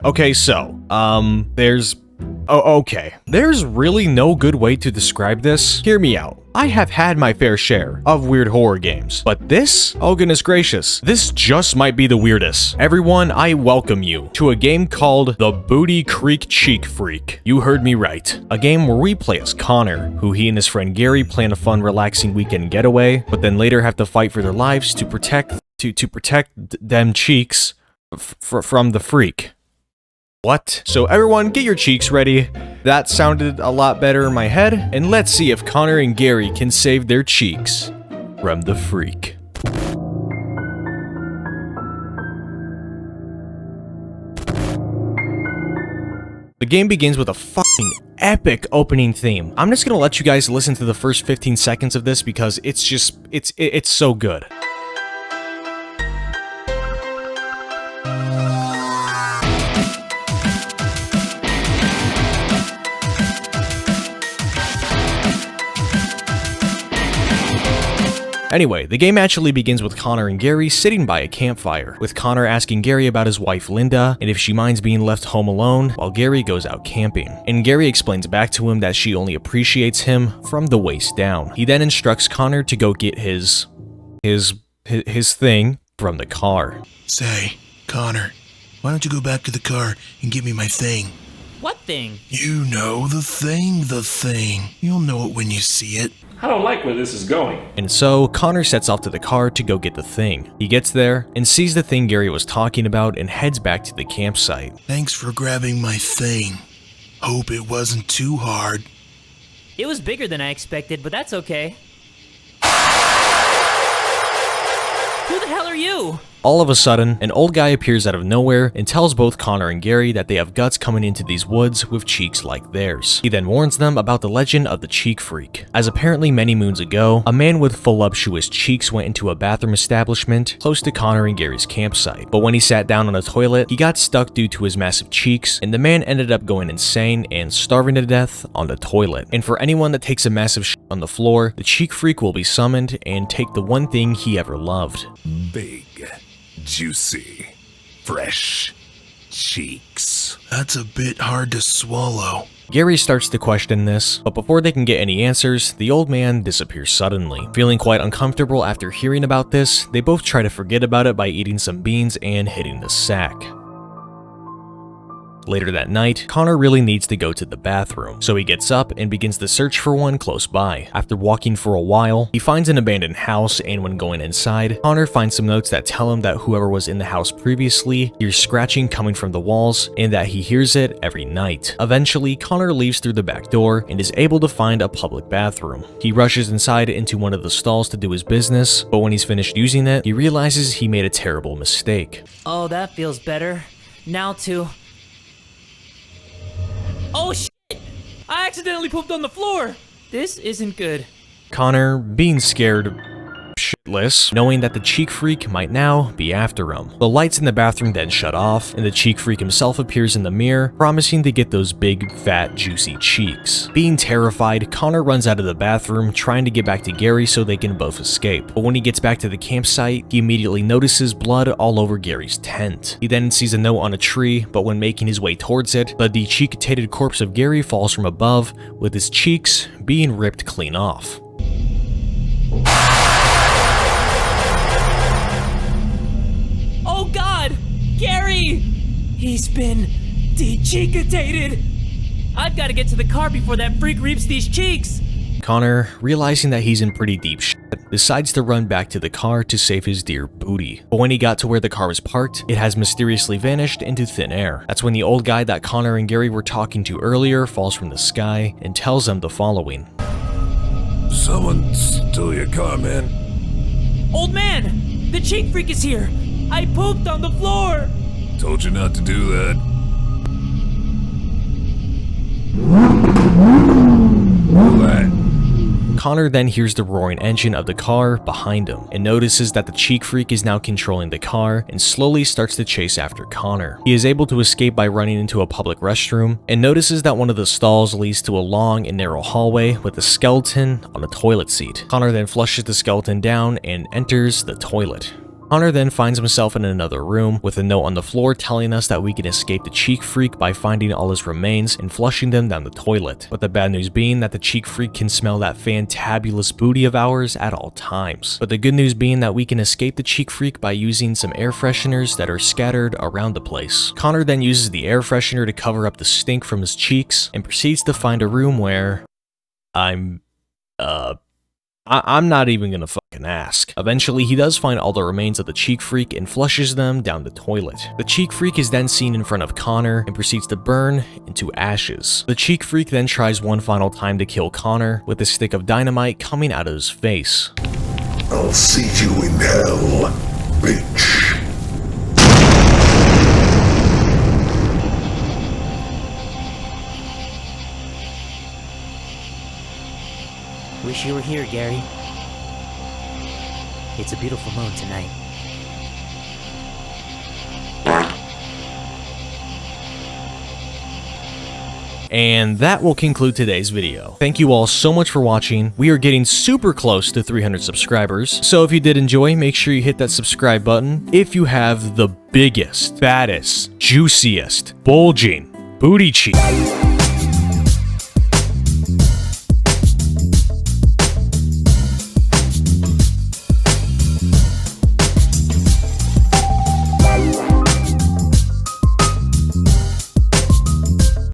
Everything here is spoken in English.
Okay, so, there's... Oh, okay. There's really no good way to describe this. Hear me out. I have had my fair share of weird horror games, but this? Oh goodness gracious. This just might be the weirdest. Everyone, I welcome you to a game called The Booty Creek Cheek Freak. You heard me right. A game where we play as Connor, who he and his friend Gary plan a fun, relaxing weekend getaway, but then later have to fight for their lives to protect them cheeks from the freak. What? So everyone, get your cheeks ready. That sounded a lot better in my head, and let's see if Connor and Gary can save their cheeks from the freak. The game begins with a fucking epic opening theme. I'm just gonna let you guys listen to the first 15 seconds of this because it's just, it's so good. Anyway, the game actually begins with Connor and Gary sitting by a campfire, with Connor asking Gary about his wife Linda and if she minds being left home alone while Gary goes out camping. And Gary explains back to him that she only appreciates him from the waist down. He then instructs Connor to go get his thing from the car. Say, Connor, why don't you go back to the car and get me my thing? What thing? You know, the thing. You'll know it when you see it. I don't like where this is going. And so, Connor sets off to the car to go get the thing. He gets there and sees the thing Gary was talking about and heads back to the campsite. Thanks for grabbing my thing. Hope it wasn't too hard. It was bigger than I expected, but that's okay. Who the hell are you? All of a sudden, an old guy appears out of nowhere and tells both Connor and Gary that they have guts coming into these woods with cheeks like theirs. He then warns them about the legend of the cheek freak, as apparently many moons ago, a man with voluptuous cheeks went into a bathroom establishment close to Connor and Gary's campsite. But when he sat down on a toilet, he got stuck due to his massive cheeks, and the man ended up going insane and starving to death on the toilet. And for anyone that takes a massive shit on the floor, the cheek freak will be summoned and take the one thing he ever loved. Big, juicy, fresh cheeks. That's a bit hard to swallow. Gary starts to question this, but before they can get any answers, the old man disappears suddenly. Feeling quite uncomfortable after hearing about this, they both try to forget about it by eating some beans and hitting the sack. Later that night, Connor really needs to go to the bathroom, so he gets up and begins the search for one close by. After walking for a while, he finds an abandoned house, and when going inside, Connor finds some notes that tell him that whoever was in the house previously hears scratching coming from the walls and that he hears it every night. Eventually, Connor leaves through the back door and is able to find a public bathroom. He rushes inside into one of the stalls to do his business, but when he's finished using it, he realizes he made a terrible mistake. Oh, that feels better. Now to... Oh shit! I accidentally pooped on the floor! This isn't good. Connor, being scared shitless, knowing that the cheek freak might now be after him. The lights in the bathroom then shut off, and the cheek freak himself appears in the mirror, promising to get those big, fat, juicy cheeks. Being terrified, Connor runs out of the bathroom, trying to get back to Gary so they can both escape. But when he gets back to the campsite, he immediately notices blood all over Gary's tent. He then sees a note on a tree, but when making his way towards it, the decapitated corpse of Gary falls from above, with his cheeks being ripped clean off. Oh god! Gary! He's been decapitated! I've got to get to the car before that freak reaps these cheeks! Connor, realizing that he's in pretty deep shit, decides to run back to the car to save his dear booty. But when he got to where the car was parked, it has mysteriously vanished into thin air. That's when the old guy that Connor and Gary were talking to earlier falls from the sky and tells them the following. Someone stole your car, man. Old man! The cheek freak is here! I pooped on the floor! Told you not to do that. What? Connor then hears the roaring engine of the car behind him and notices that the cheek freak is now controlling the car and slowly starts to chase after Connor. He is able to escape by running into a public restroom and notices that one of the stalls leads to a long and narrow hallway with a skeleton on a toilet seat. Connor then flushes the skeleton down and enters the toilet. Connor then finds himself in another room with a note on the floor telling us that we can escape the Cheek Freak by finding all his remains and flushing them down the toilet. But the bad news being that the Cheek Freak can smell that fantabulous booty of ours at all times. But the good news being that we can escape the Cheek Freak by using some air fresheners that are scattered around the place. Connor then uses the air freshener to cover up the stink from his cheeks and proceeds to find a room where I'm not even gonna fucking ask. Eventually, he does find all the remains of the Cheek Freak and flushes them down the toilet. The Cheek Freak is then seen in front of Connor and proceeds to burn into ashes. The Cheek Freak then tries one final time to kill Connor with a stick of dynamite coming out of his face. I'll see you in hell, bitch. Wish you were here, Gary. It's a beautiful moon tonight. And that will conclude today's video. Thank you all so much for watching. We are getting super close to 300 subscribers, so if you did enjoy, make sure you hit that subscribe button. If you have the biggest, fattest, juiciest, bulging booty cheek